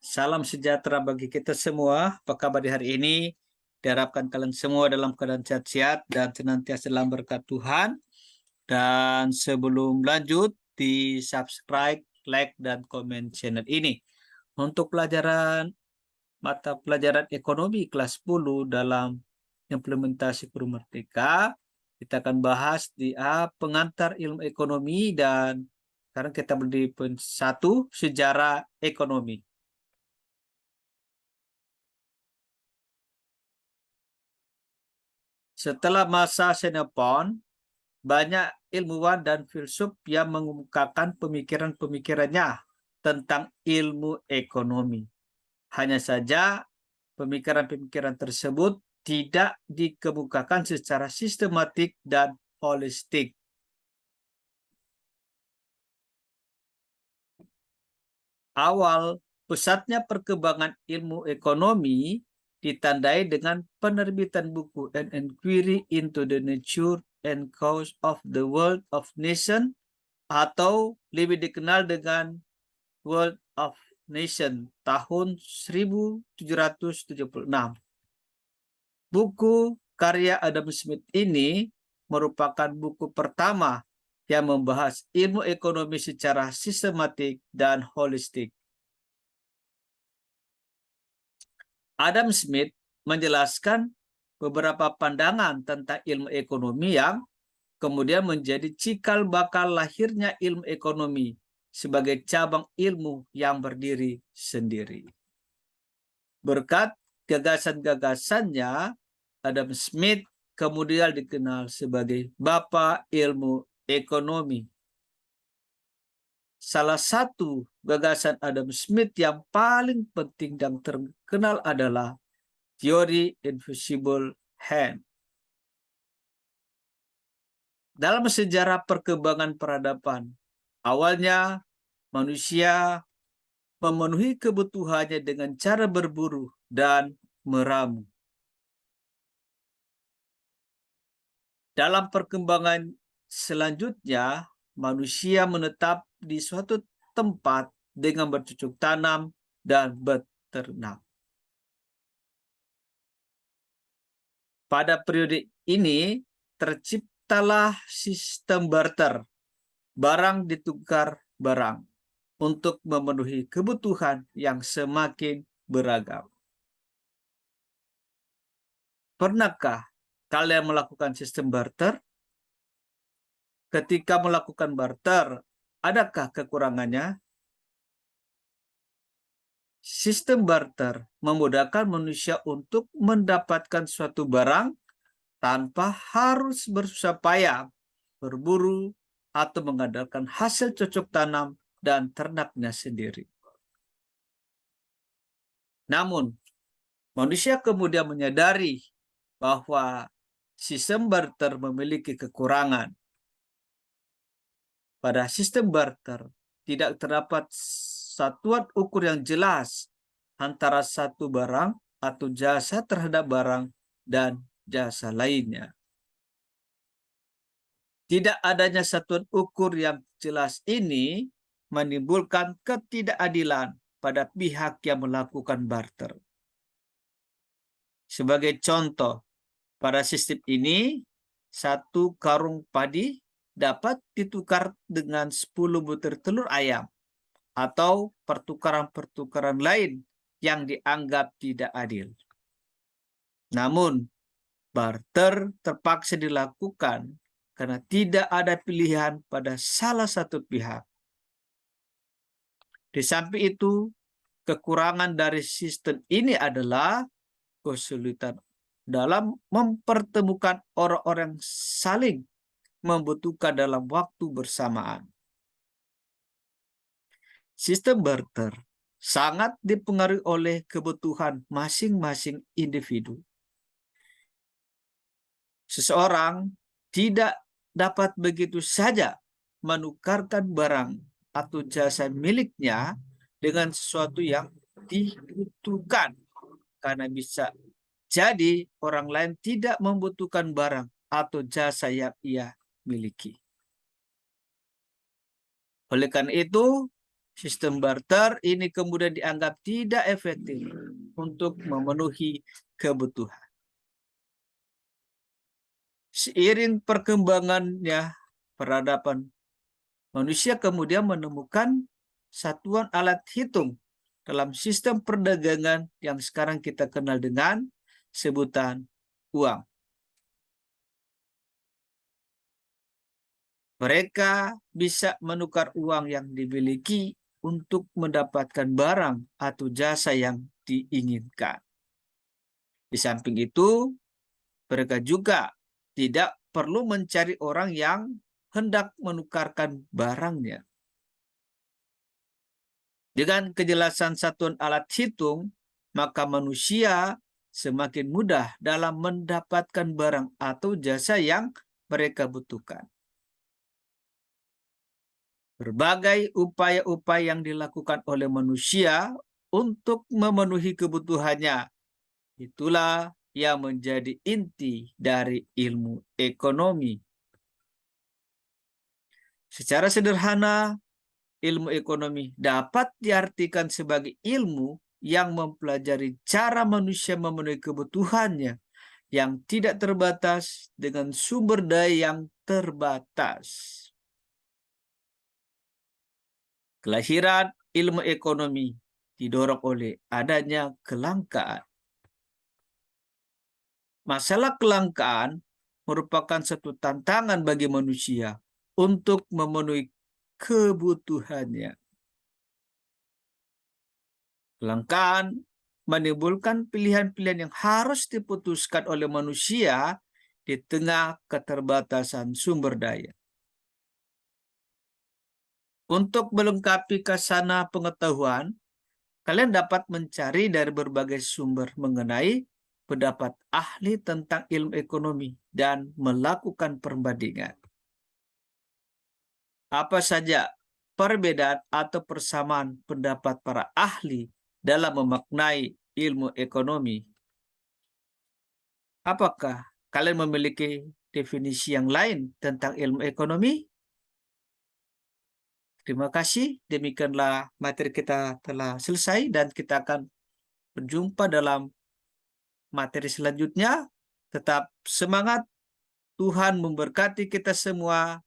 Salam sejahtera bagi kita semua. Apa kabar di hari ini? Diharapkan kalian semua dalam keadaan sehat-sehat dan senantiasa dalam berkat Tuhan. Dan sebelum lanjut, di subscribe, like, dan komen channel ini. Untuk mata pelajaran ekonomi kelas 10 dalam implementasi Guru Merdeka, kita akan bahas di pengantar ilmu ekonomi, dan sekarang kita berdiri satu, sejarah ekonomi. Setelah masa Xenophon, banyak ilmuwan dan filsuf yang mengemukakan pemikiran-pemikirannya tentang ilmu ekonomi. Hanya saja, pemikiran-pemikiran tersebut tidak dikemukakan secara sistematik dan holistik. Awal pesatnya perkembangan ilmu ekonomi ditandai dengan penerbitan buku An Inquiry into the Nature and Cause of the World of Nation, atau lebih dikenal dengan World of Nation, tahun 1776. Buku karya Adam Smith ini merupakan buku pertama yang membahas ilmu ekonomi secara sistematik dan holistik. Adam Smith menjelaskan beberapa pandangan tentang ilmu ekonomi yang kemudian menjadi cikal bakal lahirnya ilmu ekonomi sebagai cabang ilmu yang berdiri sendiri. Berkat gagasan-gagasannya, Adam Smith kemudian dikenal sebagai Bapak Ilmu Ekonomi. Salah satu gagasan Adam Smith yang paling penting dan terkenal adalah teori invisible hand. Dalam sejarah perkembangan peradaban, awalnya manusia memenuhi kebutuhannya dengan cara berburu dan meramu. Dalam perkembangan selanjutnya, manusia menetap di suatu tempat dengan bercocok tanam dan beternak. Pada periode ini, terciptalah sistem barter, barang ditukar barang, untuk memenuhi kebutuhan yang semakin beragam. Pernahkah kalian melakukan sistem barter? Ketika melakukan barter, adakah kekurangannya? Sistem barter memudahkan manusia untuk mendapatkan suatu barang tanpa harus bersusah payah berburu atau mengandalkan hasil cocok tanam dan ternaknya sendiri. Namun, manusia kemudian menyadari bahwa sistem barter memiliki kekurangan. Pada sistem barter, tidak terdapat satuan ukur yang jelas antara satu barang atau jasa terhadap barang dan jasa lainnya. Tidak adanya satuan ukur yang jelas ini menimbulkan ketidakadilan pada pihak yang melakukan barter. Sebagai contoh, pada sistem ini, satu karung padi dapat ditukar dengan 10 butir telur ayam, atau pertukaran-pertukaran lain yang dianggap tidak adil. Namun, barter terpaksa dilakukan karena tidak ada pilihan pada salah satu pihak. Di samping itu, kekurangan dari sistem ini adalah kesulitan dalam mempertemukan orang-orang saling membutuhkan dalam waktu bersamaan. Sistem barter sangat dipengaruhi oleh kebutuhan masing-masing individu. Seseorang tidak dapat begitu saja menukarkan barang atau jasa miliknya dengan sesuatu yang dibutuhkan, karena bisa jadi orang lain tidak membutuhkan barang atau jasa yang ia miliki. Oleh karena itu, Sistem barter ini kemudian dianggap tidak efektif untuk memenuhi kebutuhan. Seiring perkembangannya peradaban, manusia kemudian menemukan satuan alat hitung dalam sistem perdagangan yang sekarang kita kenal dengan sebutan uang. Mereka bisa menukar uang yang dimiliki untuk mendapatkan barang atau jasa yang diinginkan. Di samping itu, mereka juga tidak perlu mencari orang yang hendak menukarkan barangnya. Dengan kejelasan satuan alat hitung, maka manusia semakin mudah dalam mendapatkan barang atau jasa yang mereka butuhkan. Berbagai upaya-upaya yang dilakukan oleh manusia untuk memenuhi kebutuhannya, itulah yang menjadi inti dari ilmu ekonomi. Secara sederhana, ilmu ekonomi dapat diartikan sebagai ilmu yang mempelajari cara manusia memenuhi kebutuhannya yang tidak terbatas dengan sumber daya yang terbatas. Kelahiran ilmu ekonomi didorong oleh adanya kelangkaan. Masalah kelangkaan merupakan satu tantangan bagi manusia untuk memenuhi kebutuhannya. Kelangkaan menimbulkan pilihan-pilihan yang harus diputuskan oleh manusia di tengah keterbatasan sumber daya. Untuk melengkapi khazanah pengetahuan, kalian dapat mencari dari berbagai sumber mengenai pendapat ahli tentang ilmu ekonomi dan melakukan perbandingan. Apa saja perbedaan atau persamaan pendapat para ahli dalam memaknai ilmu ekonomi? Apakah kalian memiliki definisi yang lain tentang ilmu ekonomi? Terima kasih. Demikianlah materi kita telah selesai dan kita akan berjumpa dalam materi selanjutnya. Tetap semangat. Tuhan memberkati kita semua.